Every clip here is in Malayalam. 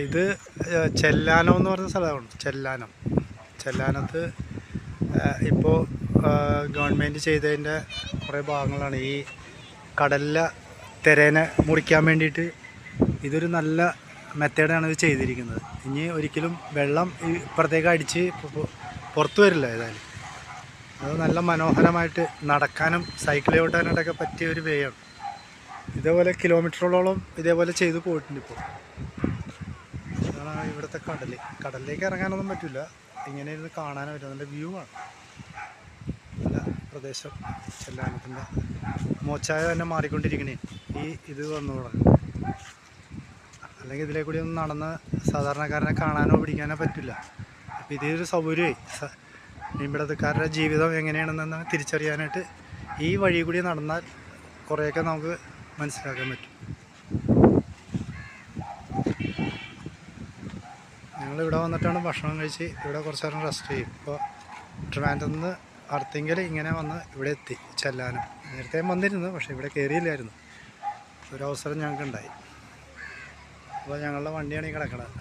ഇത് ചെല്ലാനം എന്ന് പറഞ്ഞ സ്ഥലമാണ്. ചെല്ലാനത്ത് ഇപ്പോൾ ഗവൺമെൻറ് ചെയ്തതിൻ്റെ കുറേ ഭാഗങ്ങളാണ്. ഈ കടലിലെ തിരേനെ മുറിക്കാൻ വേണ്ടിയിട്ട് ഇതൊരു നല്ല മെത്തേഡാണ് ഇത് ചെയ്തിരിക്കുന്നത്. ഇനി ഒരിക്കലും വെള്ളം ഇപ്പുറത്തേക്ക് അടിച്ച് പുറത്തു വരില്ല. ഏതായാലും അത് നല്ല മനോഹരമായിട്ട് നടക്കാനും സൈക്കിൾ ചവിട്ടാനായിട്ടൊക്കെ പറ്റിയ ഒരു വേയാണ്. ഇതേപോലെ കിലോമീറ്ററുകളോളം ഇതേപോലെ ചെയ്തു പോയിട്ടുണ്ട്. ഇപ്പോൾ അതാണ് ഇവിടുത്തെ കടലിലേക്ക് ഇറങ്ങാനൊന്നും പറ്റില്ല. ഇങ്ങനെ ഇരുന്ന് കാണാനും പറ്റും. നല്ല വ്യൂ ആണ്. നല്ല പ്രദേശം. ചെല്ലാനത്തിൻ്റെ മോച്ചായ തന്നെ മാറിക്കൊണ്ടിരിക്കണേ ഇത് വന്നു തുടങ്ങി. അല്ലെങ്കിൽ ഇതിലേ കൂടി ഒന്നും നടന്ന് സാധാരണക്കാരനെ കാണാനോ പിടിക്കാനോ പറ്റില്ല. അപ്പോൾ ഇതൊരു സൗകര്യമായി മീൻപിടുത്തക്കാരുടെ ജീവിതം എങ്ങനെയാണെന്ന് തിരിച്ചറിയാനായിട്ട് ഈ വഴി കൂടി നടന്നാൽ കുറേയൊക്കെ നമുക്ക് മനസ്സിലാക്കാൻ പറ്റും. ഞങ്ങളിവിടെ വന്നിട്ടാണ് ഭക്ഷണം കഴിച്ച് ഇവിടെ കുറച്ച് നേരം റെസ്റ്റ് ചെയ്യും. ഇപ്പോൾ ട്രിവാൻഡ്രത്ത് നിന്ന് അർത്തിങ്കൽ ഇങ്ങനെ വന്ന് ഇവിടെ എത്തി. ചെല്ലാനം നേരത്തെ വന്നിരുന്നു, പക്ഷേ ഇവിടെ കയറിയില്ലായിരുന്നു. ഒരവസരം ഞങ്ങൾക്കുണ്ടായി. അപ്പോൾ ഞങ്ങളുടെ വണ്ടിയാണ് ഈ കിടക്കുന്നത്.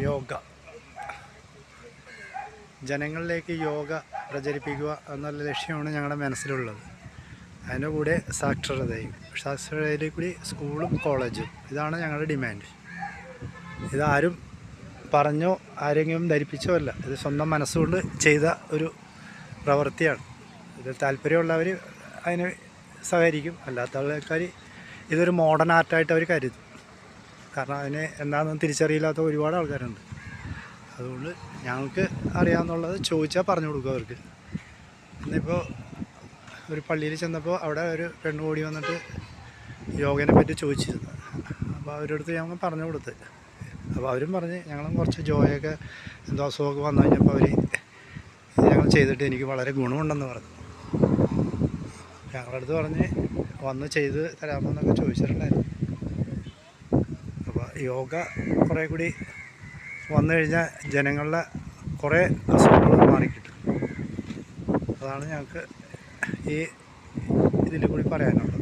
യോഗ, ജനങ്ങളിലേക്ക് യോഗ പ്രചരിപ്പിക്കുക എന്നുള്ള ലക്ഷ്യമാണ് ഞങ്ങളുടെ മനസ്സിലുള്ളത്. അതിൻ്റെ കൂടെ സാക്ഷരതയിൽ കൂടി സ്കൂളും കോളേജും. ഇതാണ് ഞങ്ങളുടെ ഡിമാൻഡ്. ഇതാരും പറഞ്ഞോ ആരെങ്കിലും ധരിപ്പിച്ചോ അല്ല. ഇത് സ്വന്തം മനസ്സുകൊണ്ട് ചെയ്ത ഒരു പ്രവൃത്തിയാണ്. ഇത് താല്പര്യമുള്ളവർ അതിന് സഹകരിക്കും. അല്ലാത്ത ആൾക്കാർ ഇതൊരു മോഡേൺ ആർട്ടായിട്ട് അവർ കരുതും. കാരണം അതിന് എന്താണെന്ന് തിരിച്ചറിയില്ലാത്ത ഒരുപാട് ആൾക്കാരുണ്ട്. അതുകൊണ്ട് ഞങ്ങൾക്ക് അറിയാമെന്നുള്ളത് ചോദിച്ചാൽ പറഞ്ഞു കൊടുക്കും അവർക്ക്. ഇന്നിപ്പോൾ ഒരു പള്ളിയിൽ ചെന്നപ്പോൾ അവിടെ ഒരു പെണ്ണ് കൂടി വന്നിട്ട് യോഗേനെ പറ്റി ചോദിച്ചിരുന്നു. അപ്പോൾ അവരുടെ അടുത്ത് ഞങ്ങൾ പറഞ്ഞു കൊടുത്ത്. അപ്പോൾ അവരും പറഞ്ഞ് ഞങ്ങളും കുറച്ച് ജോയൊക്കെ എന്തോ അസുഖമൊക്കെ വന്നു കഴിഞ്ഞപ്പോൾ അവർ ഞങ്ങൾ ചെയ്തിട്ട് എനിക്ക് വളരെ ഗുണമുണ്ടെന്ന് പറഞ്ഞു. ഞങ്ങളുടെ അടുത്ത് പറഞ്ഞ് വന്ന് ചെയ്ത് തരാമെന്നൊക്കെ ചോദിച്ചിട്ടുണ്ടായിരുന്നു. അപ്പോൾ യോഗ കുറേ കൂടി വന്നു കഴിഞ്ഞാൽ ജനങ്ങളുടെ കുറേ അസുഖങ്ങൾ മാറിക്കിട്ടും. അതാണ് ഞങ്ങൾക്ക് ഇതിൽ കൂടി പറയാനുള്ളത്.